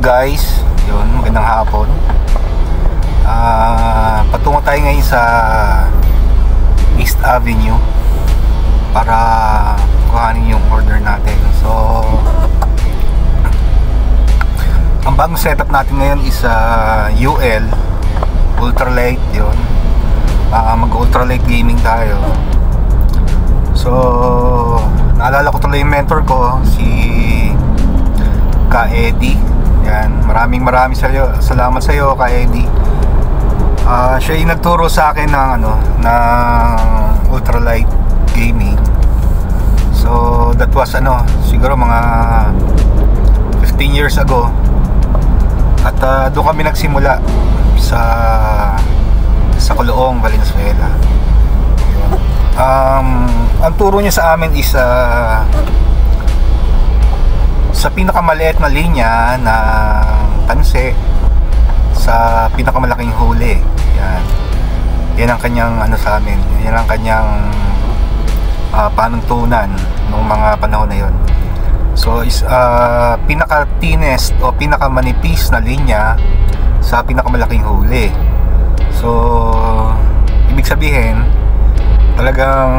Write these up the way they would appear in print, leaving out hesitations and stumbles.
guys? Yun, magandang hapon. Patungo tayo ngayon sa East Avenue para kuhanin yung order natin. So, ang bagong setup natin ngayon is UL Ultralight. Yun, mag-ultralight gaming tayo. So, naalala ko tuloy yung mentor ko, si Ka Eddie. Yan, maraming salamat sa iyo, Ka Eddie. Siya yung nagturo sa akin ng ng ultralight gaming. So that was siguro mga 15 years ago. At doon kami nagsimula sa Coloong, Valenzuela. Ang turo niya sa amin is sa pinakamaliit na linya ng tanse sa pinakamalaking huli. Yan ang kanyang sa amin. Yan ang kanyang panuntunan noong mga panahon na yon. So is pinaka-thinnest o pinakamanipis na linya sa pinakamalaking huli. So ibig sabihin talagang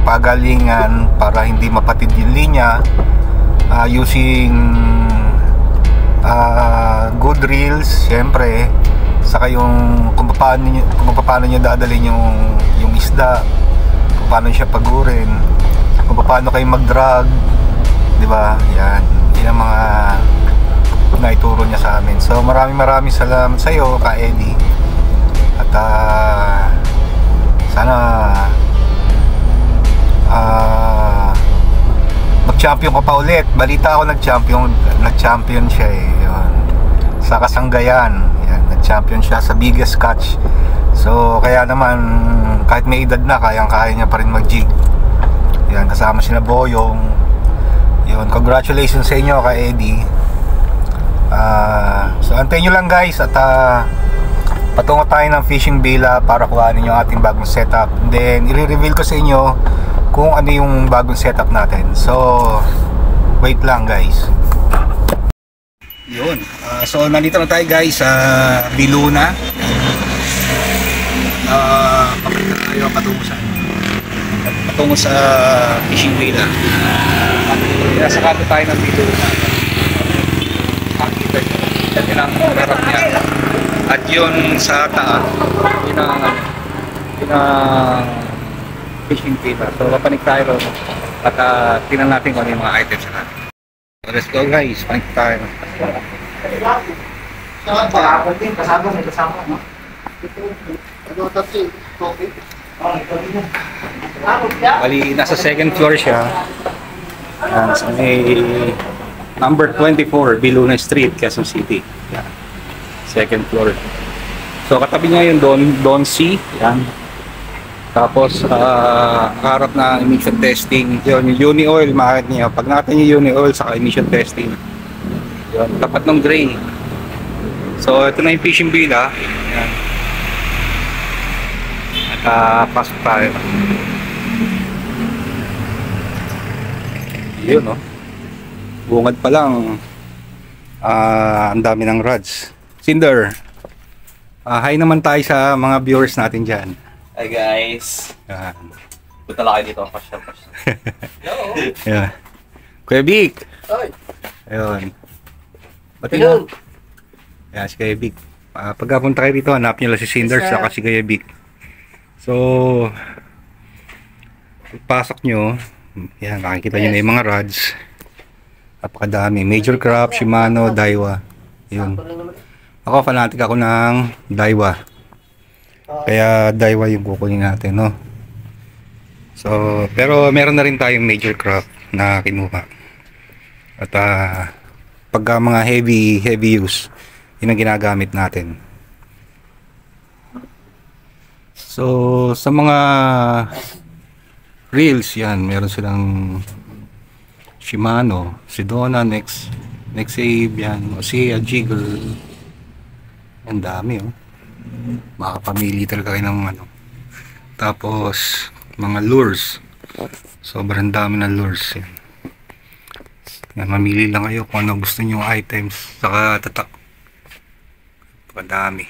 pagalingan para hindi mapatid yung linya, using good reels, syempre, saka yung kung paano niyo dadalhin yung isda, kung paano siya pagurin, kung paano kayo mag-drag, di ba? Yan ang mga naituro niya sa amin. So maraming salamat sa iyo, Ka Eddie. At sana mag-champion ka pa ulit. Balita ako nag-champion siya Yun. Sa Kasanggayan. Yan, nag-champion siya sa biggest catch. So kaya naman kahit may edad na, kayang-kaya niya pa rin mag-jig. Yan, kasama si na Boyong. Yun, congratulations sa inyo, Ka Eddie. So antayin nyo lang guys, at patungo tayo ng fishing villa para kuhanin yung ating bagong setup. Then i-reveal ko sa inyo kung ano yung bagong setup natin. So wait lang guys. Yun, so nandito na tayo guys sa Biluna. Papunta tayo patungo sa fishing villa. Nasa kanto tayo ng Biluna. Makikita nyo, yan ang harap niya. At yun sa taas, yun ang fishing villa. So papanik tayo at tingnan natin kung ano yung mga items natin. So let's go guys, panik tayo. Bali, nasa second floor siya. Yan, sa may number 24 Biluna Street, Quezon City. Yan. Second floor. So katabi niya yung Don C. Yan. Tapos harap na emission testing. Yun, yung uni oil, makikita niya. Pag natin yung uni oil sa emission testing. Yun, tapat ng gray. So ito na yung fishing villa. Yan. At pasok tayo. Yun, no? Bungad pa lang. Ang dami ng rods. Cinder, hi naman tayo sa mga viewers natin dyan. Hi guys. Punta lang kayo dito. Pasya. Hello. Yeah. Kuya Vic. Hi. Ayun. Ba't yun? Yeah, si Kuya Vic. Pagkapunta kayo dito, hanap nyo lang si Cinder sa si Kuya Vic. So pasok nyo, yan, makikita nyo na yung mga rods. Napakadami. Major Craft, Shimano, Daiwa. Yun. Ako, fanatic ako ng Daiwa. Kaya Daiwa yung kukunin natin, no? So, pero meron na rin tayong Major Craft na kinuha. At pagka mga heavy use, yun ang ginagamit natin. So, sa mga reels, yan, meron silang Shimano, Sedona, Next Save, yan, Osea, Jiggle. Ang dami, makapamili talaga kayo ng Tapos mga lures, sobrang dami ng lures yan. Yan, mamili lang kayo kung ano gusto nyo items saka tatak. Pagdami.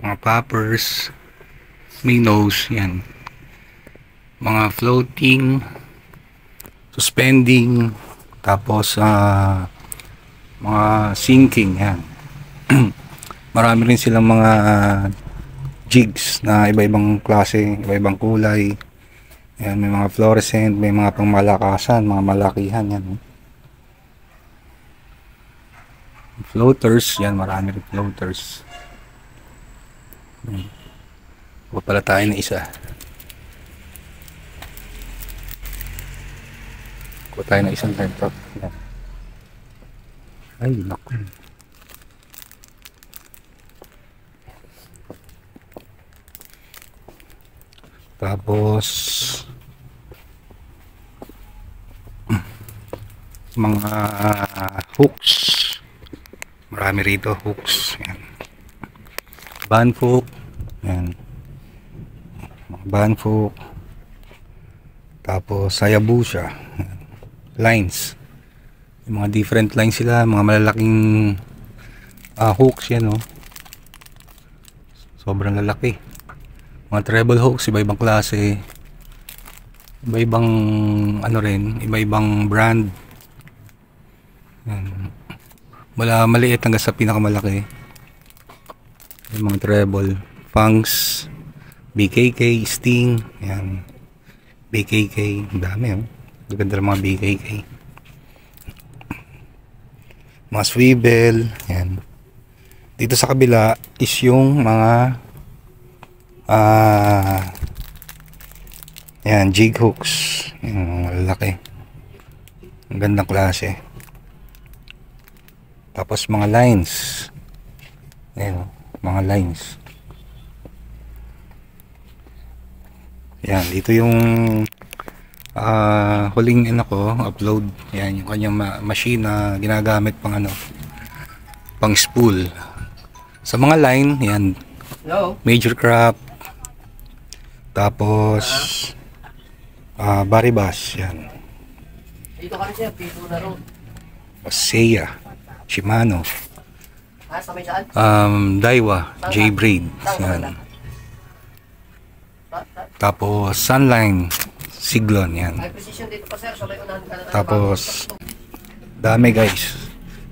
Mga poppers, minnows, yan. Mga floating, suspending, tapos mga sinking, yan. Marami rin silang mga jigs na iba-ibang klase, iba-ibang kulay. Yan, may mga fluorescent, may mga pangmalakasan, mga malakihan, yan. Floaters, yan, marami rin floaters. Huwag pala tayo na isa. Huwag tayo na isang laptop. Yan. Ay, naku. Tapos mga hooks. Marami rito hooks. Yan. Band hook. Yan. Mga band hook. Tapos Hayabusa. Lines. Yung mga different lines sila, mga malalaking hooks yan, oh. Sobrang lalaki. Mga treble hooks, iba-ibang klase. Iba-ibang ano rin, iba-ibang brand. Yan. Mula maliit hanggang sa pinakamalaki. Yung mga treble, Fangs, BKK, Sting, yan. BKK, dami, oh. Gaganda ng mga BKK. Mga swivel, yan. Dito sa kabila is yung mga yan, jig hooks. Yung lalaki. Ang gandang klase. Tapos mga lines. Ayan, mga lines. Yan, dito yung huling upload. Yan, yung kanyang machine na ginagamit pang pang spool. Sa mga line, yan. Hello? Major Craft. Tapos Baribas, yan. Dito kami siya, Piso na road. Seiya, Shimano, Sa may saan? Daiwa, J-Braid, yan. Tapos Sunline, Siglon, yan. May precision dito pa sir, so may unahan ka na. Tapos dami guys.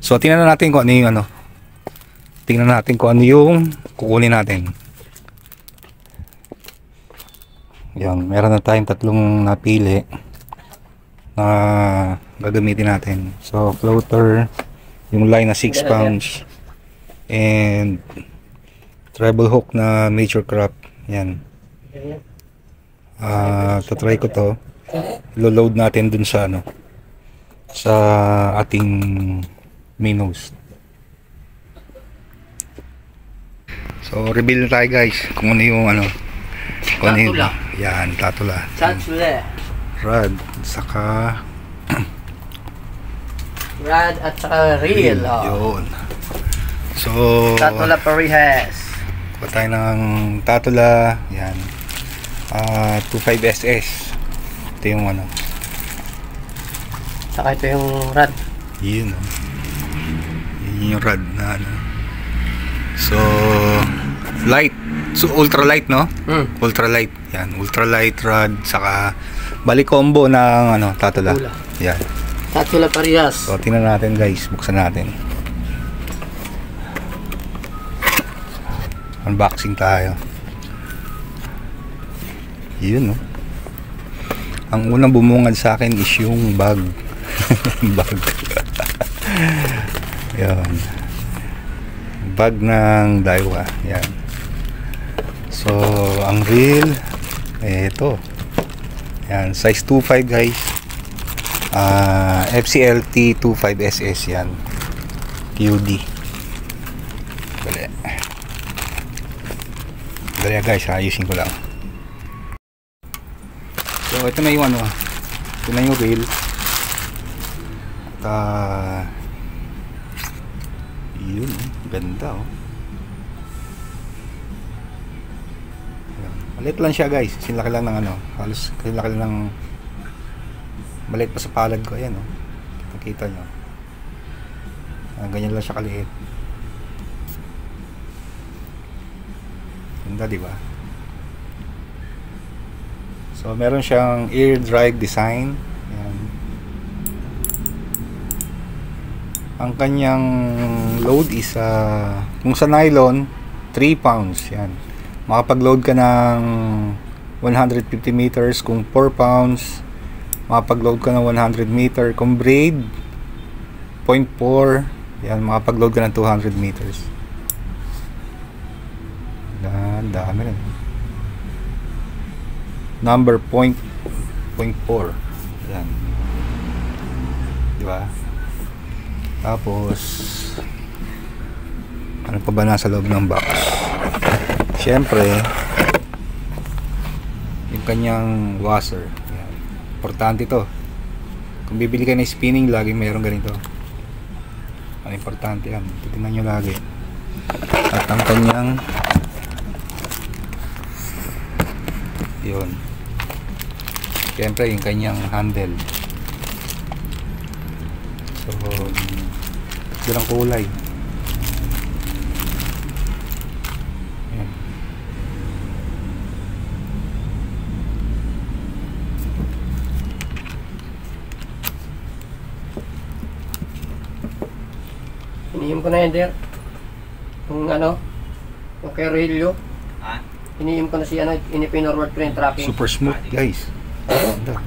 So tingnan natin kung ano yung tingnan natin kung ano yung kukunin natin. Yan, meron na tayong tatlong napili na gagamitin natin. So floater, yung line na 6 pounds, and treble hook na Major Craft. Yan. Tatry ko to. Lo-load natin dun sa sa ating minnows. So reveal na tayo guys kung ano yung kung ano yung, yan, tatula. Tatula. Rod, saka Rod at saka reel. Yun. So Tatula parehas. kuha tayo ng tatula. Yan. 25SS. Ito yung Saka ito yung rod. Yun. Yun yung rod na So light. So ultralight, no? Ultralight. Yan, ultralight rod saka bali combo ng tatula. Yan. Tatula parehas. So tingnan natin guys, buksan natin. Unboxing tayo. Yun, no? Ang unang bumungad sa akin is yung bag. Bag. Yan. Bag ng Daiwa. Yan. So ang reel ito. Yan, size 25 guys. FCLT 25SS yan. QD. Dali guys, ayusin ko lang. So ito na yung ito na yung reel. At yun, ganda, oh. Yan. Maliit lang siya guys. Sinlaki lang ng ano. Halos sinlaki lang ng maliit pa sa palad ko. Ayan oh. Nakita nyo. Ganyan lang siya kaliit. Ganda diba? So meron siyang air drive design. Ayan. Ang kanyang load is kung sa nylon 3 pounds. Yan. Makapag-load ka ng 150 meters. Kung 4 pounds, makapag-load ka ng 100 meter. Kung braid 0.4, yan, makapag-load ka ng 200 meters. Dami rin. Number 0.4. Yan. Diba? Tapos ano pa ba nasa loob ng box? Siyempre yung kanyang washer. Yan. Importante to. Kung bibili ka ng spinning, laging mayroong ganito. Ano importante yan. Titingnan nyo lagi. At ang kanyang yun. Siyempre yung kanyang handle. So yun ang kulay. Ayan. Hinihim ko na yan, Der. Yung ano, yung kay Relio. Ha? Hinihim ko na si ano, inipinorward ko na yung tracking. Super smooth guys. Ganda.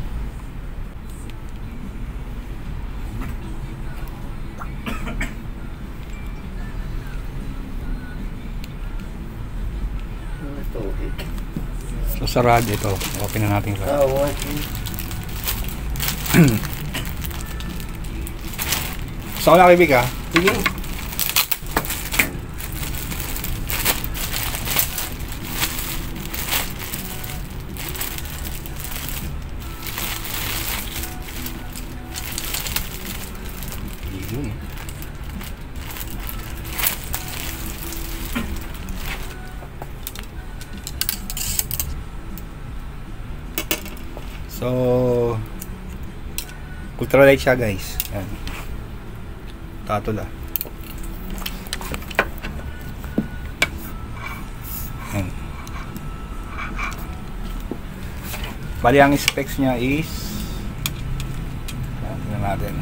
So sa rad ito, open na natin rad. So wala kibig ha? Sige. Yun. So ultralight siya guys. Yan. Tatula. Yan. Bali ang specs niya is tingnan natin.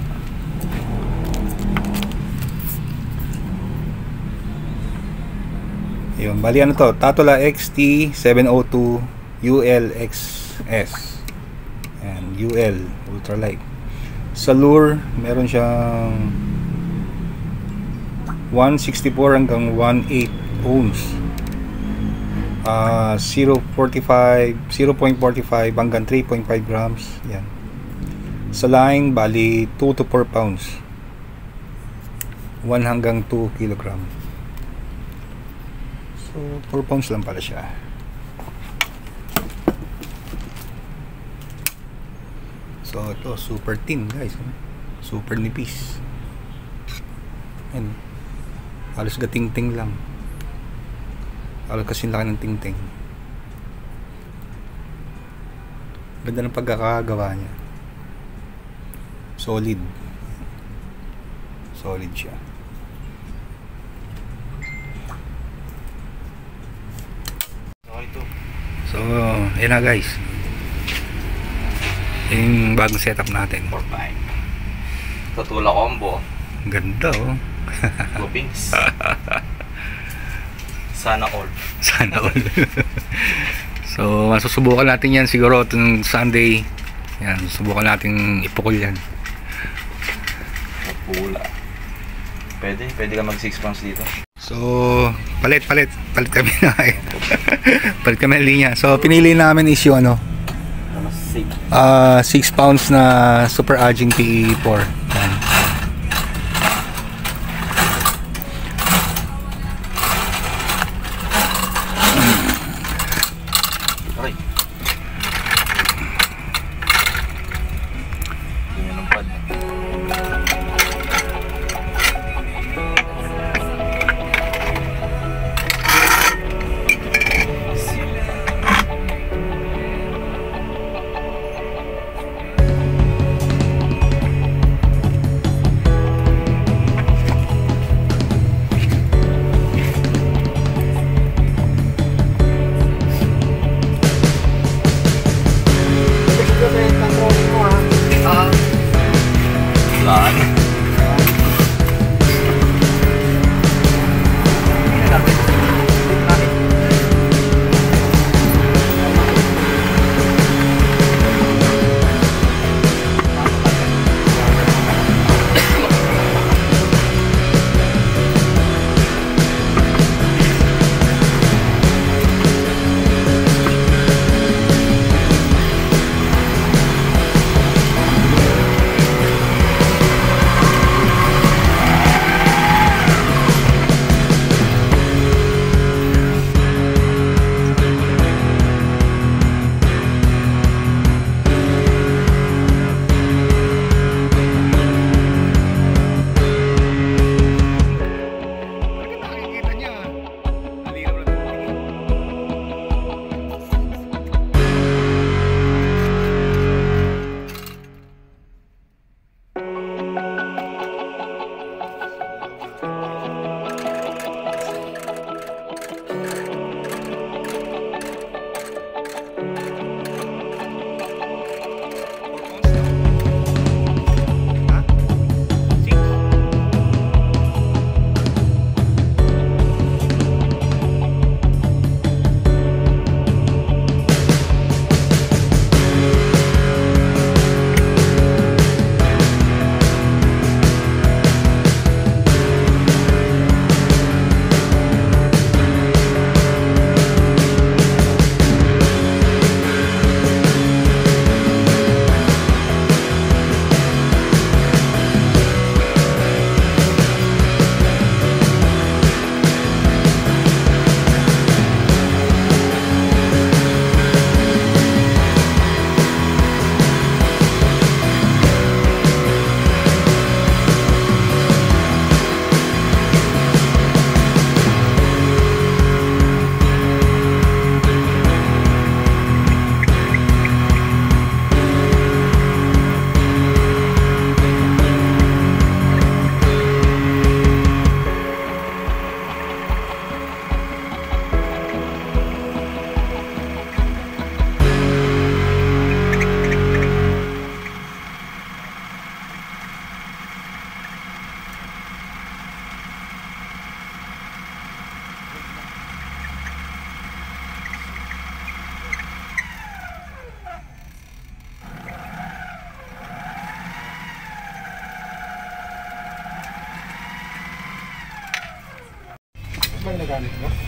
Yun, bali ano to? Tatula XT702 ULXS. And UL ultralight. Sa lure, meron siyang 164 hanggang 18 ohms. 0.45 hanggang 3.5 grams. Yan. Sa line, bali 2 to 4 pounds. 1 hanggang 2 kilogram. So 4 pounds lang pala siya. So ito super thin guys, super nipis. And halos gating-ting lang. Halos kasing laki ng ting-ting. Ganda ng pagkakagawa niya. Solid. Solid siya. Okay to. So ayan na guys, yung bagong setup natin. 4-5. Tatula combo. Ganda oh. Gopings. Sana all. Sana all. So masusubukan natin yan siguro itong Sunday. Yan, subukan natin ipukul yan. Pula. Pwede ka mag 6 pounds dito. So palit kami na palit kami ng linya. So pinili namin is yung ano, 6 pounds na Super Aging PE4. Yan. Okay. Tingnan ng pad.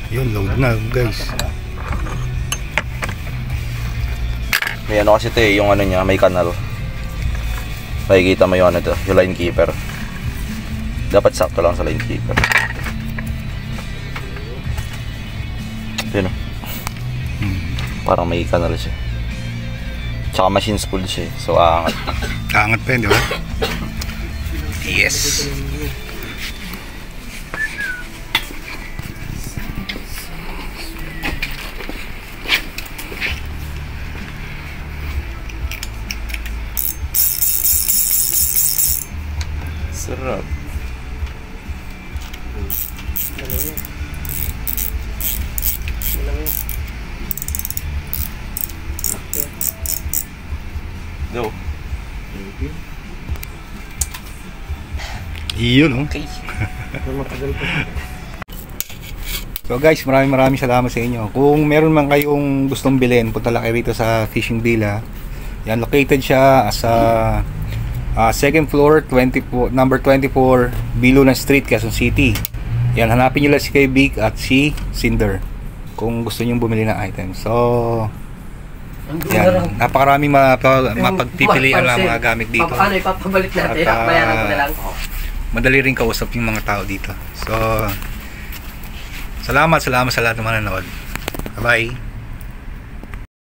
Yun, load na guys. May ano kasi ito eh, yung ano niya, may kanal. Makikita mo yung ano to, yung line keeper. Dapat sakto lang sa line keeper. Yun o. Parang may kanal siya. Tsaka machine spool siya, so aangat. Aangat pa yun, di ba? Yes! Sarap. Go. Iyon, oh. Okay. So guys, maraming salamat sa inyo. Kung meron man kayong gustong bilhin, punta lang kayo rito sa Fishing Villa. Yan, located siya sa second floor, number 24, Bilunan Street, Quezon City. Yan, hanapin nyo lang si Kay Big at si Cinder kung gusto nyo bumili ng item. So, yan, napakaraming mapagpipilian ng mga gamit dito. Paano ipapabalik natin? Bayaran ko na lang. Madali rin kausap yung mga tao dito. So, salamat sa lahat ng mga nanood. Bye-bye.